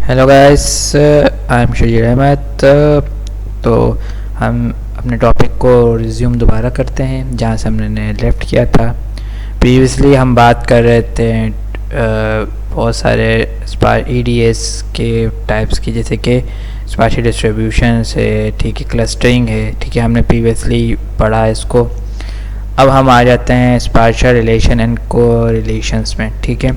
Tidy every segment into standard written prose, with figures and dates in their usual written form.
Hello guys, I am Shajeer Ahmed. तो हम अपने टॉपिक को रिज्यूम दोबारा करते हैं जहाँ से हमने लेफ़्ट किया था। प्रीवियसली हम बात कर रहे थे बहुत सारे EDS के टाइप्स की, जैसे कि स्पार्शियल डिस्ट्रीब्यूशन है, ठीक है, क्लस्टरिंग है, ठीक है, हमने प्रीवियसली पढ़ा है इसको। अब हम आ जाते हैं स्पार्शियल रिलेशन एंड कोरिलेशंस में, ठीक है।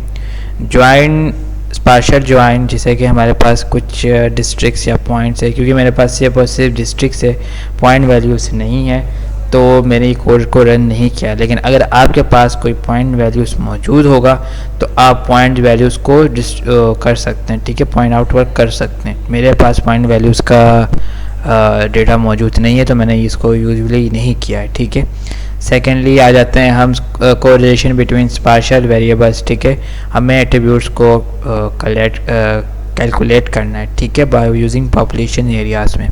ज्वाइन स्पार्शियल ज्वाइन, जैसे कि हमारे पास कुछ डिस्ट्रिक्ट्स या पॉइंट्स है, क्योंकि मेरे पास सिर्फ डिस्ट्रिक्ट्स है, पॉइंट वैल्यूज़ नहीं है, तो मैंने कोड को रन नहीं किया। लेकिन अगर आपके पास कोई पॉइंट वैल्यूज़ मौजूद होगा तो आप पॉइंट वैल्यूज़ को कर सकते हैं, ठीक है, पॉइंट आउट वर्क कर सकते हैं। मेरे पास पॉइंट वैल्यूज़ का डेटा मौजूद नहीं है, तो मैंने इसको यूजुअली नहीं किया है, ठीक है। सेकेंडली आ जाते हैं हम कोरिलेशन बिटवीन स्पार्शियल वेरिएबल्स, ठीक है। हमें एट्रीब्यूट्स को कैलकुलेट करना है, ठीक है, बाय यूजिंग पॉपुलेशन एरियाज़ में।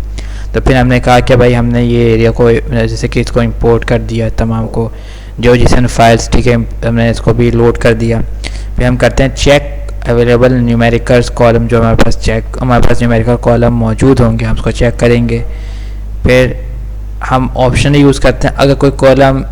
तो फिर हमने कहा कि भाई हमने ये एरिया को जैसे कि इसको इंपोर्ट कर दिया, तमाम को जो जिसन फाइल्स, ठीक है, हमने इसको भी लोड कर दिया। फिर हम करते हैं चेक अवेलेबल न्यूमेरिकल्स कॉलम, जो हमारे पास न्यूमेरिकल कॉलम मौजूद होंगे, हम उसको चेक करेंगे। फिर हम ऑप्शन यूज़ करते हैं, अगर कोई कॉलम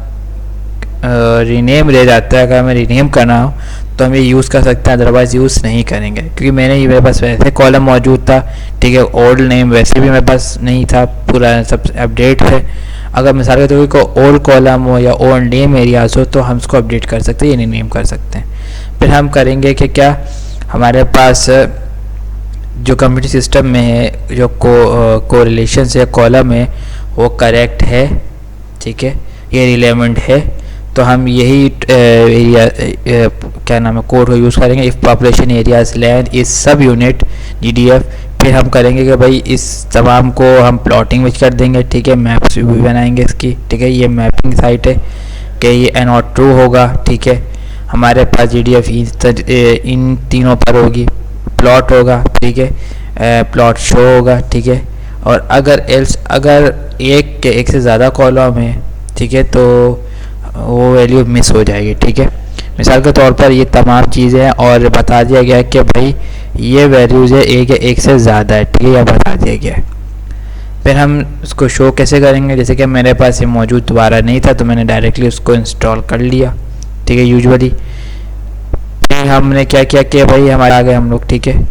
रीनेम ले जाता है, अगर हमें रीनेम करना हो तो हम ये यूज़ कर सकते हैं, अदरवाइज़ यूज़ नहीं करेंगे, क्योंकि मेरे पास वैसे कॉलम मौजूद था, ठीक है। ओल्ड नेम वैसे भी मेरे पास नहीं था, पूरा सब अपडेट है। अगर मिसाल के तौर पर कोई ओल्ड कॉलम हो या ओल्ड नेम एरियाज हो तो हम उसको अपडेट कर सकते हैं, ये नेम कर सकते हैं। फिर हम करेंगे कि क्या हमारे पास जो कंप्यूटर सिस्टम में है, जो कोरिलेशन है, कॉलम है, वो करेक्ट है, ठीक है, ये रिलेवेंट है, तो हम यही एरिया क्या नाम है कोड को यूज़ करेंगे। इफ़ पॉपुलेशन एरियाज लैंड इस सब यूनिट GDF। फिर हम करेंगे कि भाई इस तमाम को हम प्लॉटिंग में कर देंगे, ठीक है, मैप्स भी बनाएंगे इसकी, ठीक है। ये मैपिंग साइट है कि ये NOT ट्रू होगा, ठीक है। हमारे पास GDF इन तीनों पर होगी, प्लॉट होगा, ठीक है, प्लॉट शो होगा, ठीक है। और अगर एक से ज़्यादा कॉलम है, ठीक है, तो वो वैल्यू मिस हो जाएगी, ठीक है। मिसाल के तौर पर ये तमाम चीज़ें हैं और बता दिया गया है कि भाई ये वैल्यूज़ है एक से ज़्यादा है, ठीक है, यह बता दिया गया है। फिर हम उसको शो कैसे करेंगे, जैसे कि मेरे पास ये मौजूद दोबारा नहीं था तो मैंने डायरेक्टली उसको इंस्टॉल कर लिया, ठीक है, यूजुअली। फिर हमने क्या किया कि भाई हमारे आ गए हम लोग, ठीक है,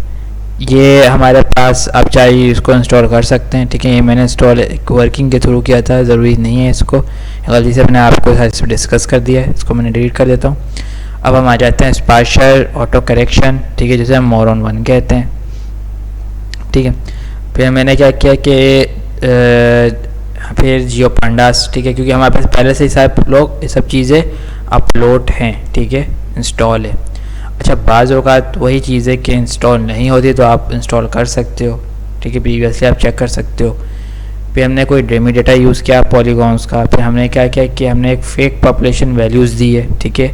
ये हमारे पास आप चाहे इसको इंस्टॉल कर सकते हैं, ठीक है। ये मैंने इंस्टॉल वर्किंग के थ्रू किया था, ज़रूरी नहीं है इसको, गलती से मैंने आपको साथ में डिस्कस कर दिया है, इसको मैंने डिलीट कर देता हूँ। अब हम आ जाते हैं स्पार्शियल ऑटो करेक्शन, ठीक है, जिसे हम मोरन 1 कहते हैं, ठीक है। फिर मैंने क्या किया कि फिर जियो पांडास, ठीक है, क्योंकि हमारे पास पहले से ये सब चीज़ें अपलोड हैं, ठीक है, इंस्टॉल है। अच्छा, बाज़ औक़ात वही चीज़ें कि इंस्टॉल नहीं होती तो आप इंस्टॉल कर सकते हो, ठीक है, प्रीवियसली आप चेक कर सकते हो। फिर हमने कोई डेमी डेटा यूज़ किया पॉलीगॉन्स का। फिर हमने क्या किया कि हमने एक फ़ेक पॉपुलेशन वैल्यूज़ दी है, ठीक है।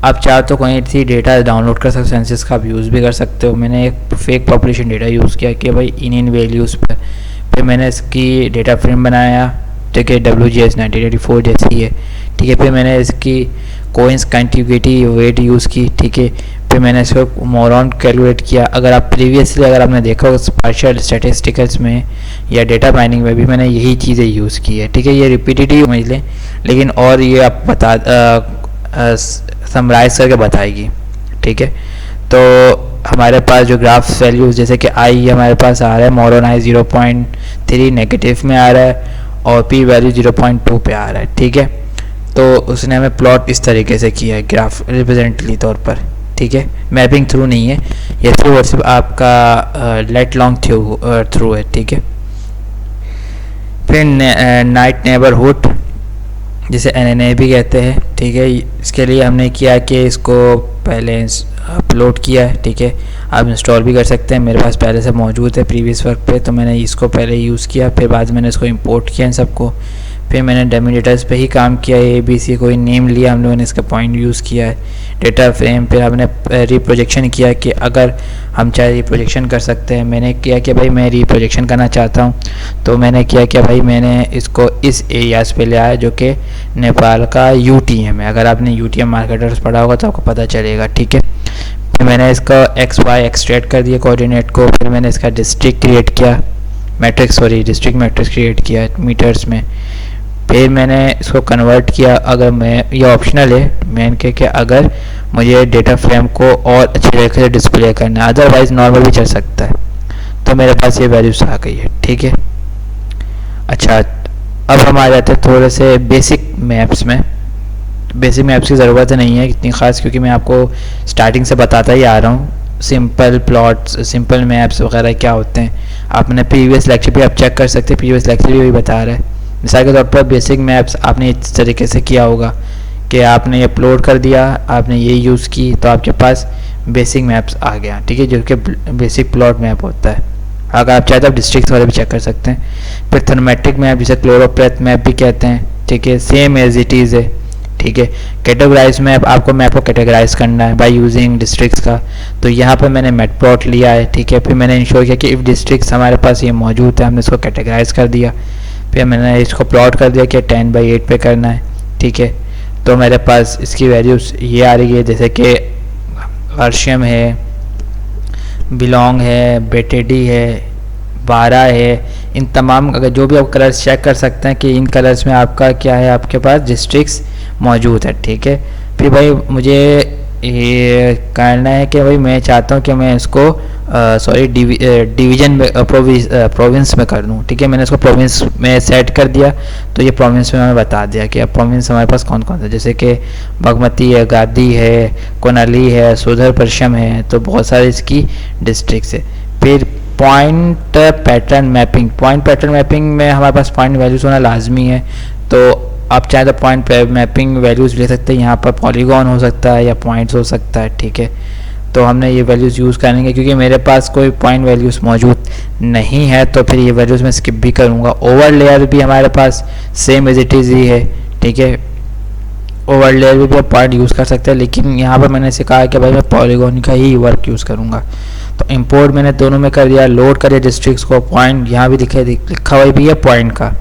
आप चाहो तो कोई सी डेटा डाउनलोड कर सकते हो, सेंसस का आप यूज़ भी कर सकते हो। मैंने एक फ़ेक पॉपुलेशन डेटा यूज़ किया कि भाई इन वैल्यूज़ पर। फिर मैंने इसकी डेटा फ्रेम बनाया, ठीक है, WGS 1984 जैसी है, ठीक है। फिर मैंने इसकी कोइंस कंटिग्यूटी वेट यूज़ की, ठीक है। फिर मैंने इसको मोरन कैलकुलेट किया। अगर आपने देखा हो स्पार्शियल स्टैटिस्टिक्स में या डेटा माइनिंग में भी मैंने यही चीज़ें यूज़ की है, ठीक है। ये रिपीटेटिव समझ लें, लेकिन और ये आप समराइज़ करके बताएगी, ठीक है। तो हमारे पास जो ग्राफ वैल्यूज़ जैसे कि आई हमारे पास आ रहा है, मोरन आई 0.3 नेगेटिव में आ रहा है और P वैल्यू 0.2 पे आ रहा है, ठीक है। तो उसने हमें प्लॉट इस तरीके से किया है ग्राफ रिप्रेजेंटली तौर पर, ठीक है, मैपिंग थ्रू नहीं है, ये सिर्फ आपका लेट लॉन्ग थ्रू है, ठीक है। फिर नाइट नेबरहुड जिसे NNA भी कहते हैं, ठीक है। इसके लिए हमने किया कि इसको पहले अपलोड किया है, ठीक है। आप इंस्टॉल भी कर सकते हैं, मेरे पास पहले से मौजूद है प्रीवियस वर्क पे, तो मैंने इसको पहले यूज़ किया। फिर बाद में मैंने इसको इंपोर्ट किया इन सबको। फिर मैंने डमी डेटास पे ही काम किया, ABC कोई नेम लिया हम लोगों ने, इसका पॉइंट यूज़ किया है, डेटा फ्रेम। फिर हमने रिप्रोजेक्शन किया कि अगर हम चाहे रिप्रोजेक्शन कर सकते हैं। मैंने किया कि भाई मैं रिप्रोजेक्शन करना चाहता हूँ, तो मैंने किया कि भाई मैंने इसको इस एरियाज़ पे ले आया जो कि नेपाल का UTM है। अगर आपने UTM मार्केटर्स पढ़ा होगा तो आपको पता चलेगा, ठीक है। फिर मैंने इसका एक्स वाई एक्सट्रैक्ट कर दिया कोऑर्डिनेट को, फिर मैंने इसका डिस्ट्रिक्ट क्रिएट किया, डिस्ट्रिक्ट मैट्रिक्स क्रिएट किया मीटर्स में। फिर मैंने इसको कन्वर्ट किया, अगर मैं ये ऑप्शनल है मैन के अगर मुझे डेटा फ्रेम को और अच्छी तरीके से डिस्प्ले करना है, अदरवाइज नॉर्मल भी चल सकता है। तो मेरे पास ये वैल्यूज आ गई है, ठीक है। अच्छा, अब हम आ जाते हैं थोड़े से बेसिक मैप्स में। बेसिक मैप्स की ज़रूरत नहीं है इतनी ख़ास, क्योंकि मैं आपको स्टार्टिंग से बताता ही आ रहा हूँ सिंपल प्लॉट्स, सिंपल मैप्स वगैरह क्या होते हैं। आपने प्रीवियस लेक्चर भी आप चेक कर सकते हैं, प्रीवियस लेक्चर भी वही बता रहा है। मिसाल के तौर पर बेसिक मैप्स आपने इस तरीके से किया होगा कि आपने ये अपलोड कर दिया, आपने ये यूज़ की, तो आपके पास बेसिक मैप्स आ गया, ठीक है, जो कि बेसिक प्लॉट मैप होता है। अगर आप चाहे तो आप डिस्ट्रिक्ट वाले भी चेक कर सकते हैं। फिर थर्मेटिक मैप जिसे क्लोरोप्लेथ मैप भी कहते हैं, ठीक है, सेम एज इट इज़ है, ठीक है। कैटेगराइज मैप, आपको मैप को कैटेगराइज करना है बाय यूजिंग डिस्ट्रिक्ट्स का। तो यहाँ पर मैंने मैट प्लॉट लिया है, ठीक है। फिर मैंने इंश्योर किया कि इफ़ डिस्ट्रिक्ट्स हमारे पास ये मौजूद है, हमने इसको कैटेगराइज कर दिया। फिर मैंने इसको प्लॉट कर दिया कि 10/8 पे करना है, ठीक है। तो मेरे पास इसकी वैल्यूज़ ये आ रही है, जैसे कि अर्शियम है, बिलोंग है, बेटेडी है, 12 है, इन तमाम अगर जो भी आप कलर्स चेक कर सकते हैं कि इन कलर्स में आपका क्या है, आपके पास डिस्ट्रिक्ट्स मौजूद है, ठीक है। फिर भाई मुझे ये करना है कि भाई मैं चाहता हूँ कि मैं इसको डिवीज़न में प्रोविंस में कर दूँ, ठीक है। मैंने इसको प्रोविंस में सेट कर दिया, तो ये प्रोविंस में हमें बता दिया कि अब प्रोविंस हमारे पास कौन कौन सा, जैसे कि बागमती है, गादी है, कोनाली है, सुधर परचम है, तो बहुत सारे इसकी डिस्ट्रिक्ट्स है। फिर point pattern mapping, point pattern mapping में हमारे पास पॉइंट वैल्यूज़ होना लाजमी है। तो आप चाहे तो पॉइंट मैपिंग वैल्यूज़ ले सकते हैं, यहाँ पर पॉलीगॉन हो सकता है या पॉइंट्स हो सकता है, ठीक है। तो हमने ये वैल्यूज़ यूज़ करेंगे, क्योंकि मेरे पास कोई पॉइंट वैल्यूज़ मौजूद नहीं है, तो फिर ये वैल्यूज़ मैं स्किप भी करूँगा। ओवर लेयर भी हमारे पास सेम एज इट इज़ ही है, ठीक है। ओवर लेयर भी आप पॉइंट यूज़ कर सकते हैं, लेकिन यहाँ पर मैंने इसे कहा कि भाई मैं पॉलीगॉन का ही वर्क यूज़ करूँगा। तो इंपोर्ट मैंने दोनों में कर दिया, लोड करिए डिस्ट्रिक्ट्स को, पॉइंट यहाँ भी लिखा हुआ भी है पॉइंट का,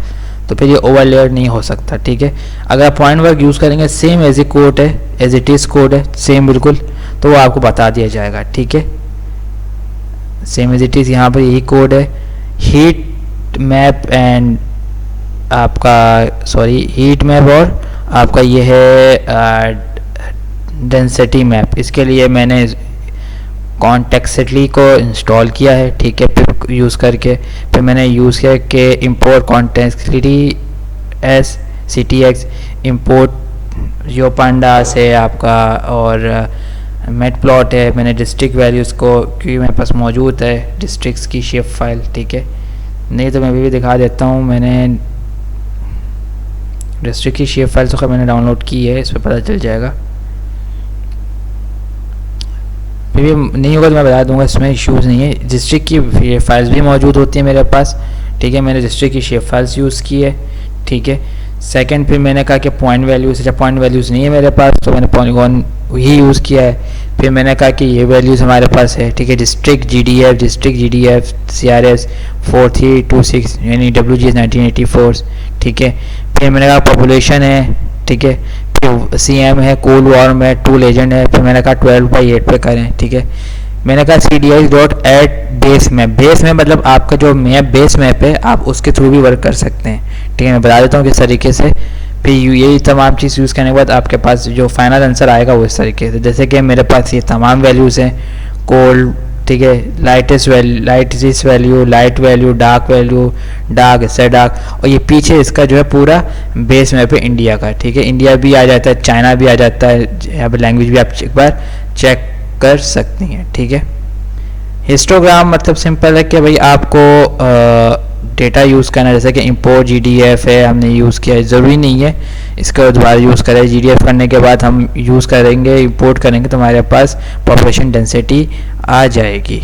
तो फिर ये ओवर लेयर नहीं हो सकता, ठीक है। अगर आप पॉइंट वर्क यूज़ करेंगे, सेम एज ए कोड है, एज इट इज़ कोड है, सेम बिल्कुल, तो वो आपको बता दिया जाएगा, ठीक है। सेम एज इट इज़ यहाँ पर यही कोड है। हीट मैप एंड आपका हीट मैप और आपका ये है डेंसिटी मैप। इसके लिए मैंने कॉन्टेक्स्टली को इंस्टॉल किया है, ठीक है। फिर यूज़ करके फिर मैंने यूज़ किया कि इंपोर्ट कॉन्टेक्स्टली एस CTX इंपोर्ट यो पांडा से आपका, और मैट प्लॉट है। मैंने डिस्ट्रिक्ट वैल्यूज़ को, क्योंकि मेरे पास मौजूद है डिस्ट्रिक्ट्स की शेप फाइल, ठीक है। नहीं तो मैं भी दिखा देता हूँ, मैंने डिस्ट्रिक्ट की शेप फाइल तो मैंने डाउनलोड की है, इस पर पता चल जाएगा। फिर भी नहीं होगा तो मैं बता दूंगा, इसमें इश्यूज़ नहीं है। डिस्ट्रिक्ट की फाइल्स भी मौजूद होती है मेरे पास, ठीक है। मैंने डिस्ट्रिक्ट की शेप फाइल्स यूज़ की है, ठीक है। सेकंड फिर मैंने कहा कि पॉइंट वैल्यूज़, जब पॉइंट वैल्यूज़ नहीं है मेरे पास तो मैंने पॉलीगॉन ही यूज़ किया है। फिर मैंने कहा कि ये वैल्यूज़ हमारे पास है, ठीक है। डिस्ट्रिक्ट GDF CRS 4326 यानी WGS 1984, ठीक है। फिर मैंने कहा पॉपुलेशन है, ठीक है। फिर CM है, कोल्ड वॉर्म है, 2 लेजेंड है। फिर मैंने कहा 12/8 पे करें, ठीक है। मैंने कहा CDI.add base map, base map मतलब आपका जो मैप बेस मैप है आप उसके थ्रू भी वर्क कर सकते हैं, ठीक है। मैं बता देता हूँ किस तरीके से। फिर यही तमाम चीज़ यूज़ करने के बाद आपके पास जो फाइनल आंसर आएगा वो इस तरीके से, जैसे कि मेरे पास ये तमाम वैल्यूज़ हैं। कोल्ड, ठीक है, lightest value, light value, dark value, dark इससे डार्क, और ये पीछे इसका जो है पूरा बेस मैप है इंडिया का, ठीक है। इंडिया भी आ जाता है, चाइना भी आ जाता है, यहाँ पर लैंग्वेज भी आप एक बार चेक कर सकती हैं, ठीक है। हिस्टोग्राम मतलब सिंपल है कि भाई आपको डेटा यूज़ करना है, जैसे कि इंपोर्ट GDF है हमने यूज़ किया है, ज़रूरी नहीं है इसका दोबारा यूज़ करें। GDF करने के बाद हम यूज़ करेंगे, इंपोर्ट करेंगे तो हमारे पास पॉपुलेशन डेंसिटी आ जाएगी।